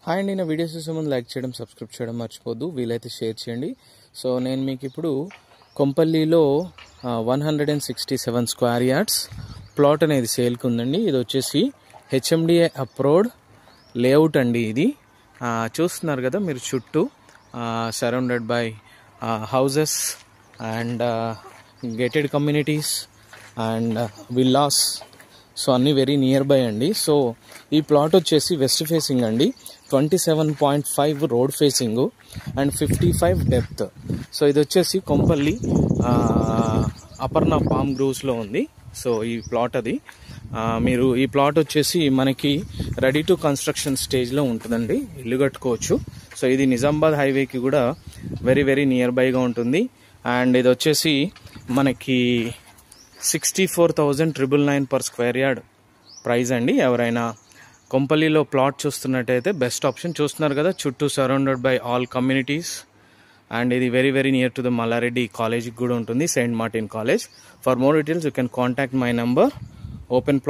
Hi అండి, నా videos చూసే ముందు లైక్ చేయడం, సబ్స్క్రైబ్ చేయడం మర్చిపోద్దు. వీలైతే షేర్ చేయండి. సో నేను మీకు ఇప్పుడు కొంపల్లిలో 167 స్క్వేర్ యార్డ్స్ ప్లాట్ అనేది సేల్కి ఉందండి. ఇది వచ్చేసి హెచ్ఎండిఏ అప్రూవ్డ్ లేఅవుట్ అండి. ఇది చూస్తున్నారు కదా మీరు, చుట్టూ surrounded by houses and gated communities and villas. So అన్నీ వెరీ నియర్ బై అండి. సో ఈ ప్లాట్ వచ్చేసి వెస్ట్ ఫేసింగ్ అండి, 27.5 road facing and 55 depth. So ఇది వచ్చేసి కొంపల్లి అపర్ణ పామ్ గ్రూవ్స్లో ఉంది. సో ఈ ప్లాట్ అది మీరు ఈ ప్లాట్ వచ్చేసి మనకి రెడీ టు కన్స్ట్రక్షన్ స్టేజ్లో ఉంటుందండి, ఇల్లు కట్టుకోవచ్చు. సో ఇది నిజామాబాద్ హైవేకి కూడా వెరీ వెరీ నియర్ బైగా ఉంటుంది. అండ్ ఇది వచ్చేసి మనకి 64,999 పర్ స్క్వేర్ యార్డ్ ప్రైస్ అండి. ఎవరైనా కొంపల్లిలో ప్లాట్ చూస్తున్నట్టయితే బెస్ట్ ఆప్షన్. చూస్తున్నారు కదా, చుట్టూ surrounded by all communities and ఇది very very near to the Mallareddy కాలేజ్కి కూడా ఉంటుంది, Saint Martin college. For more details you can contact my number. Open plot.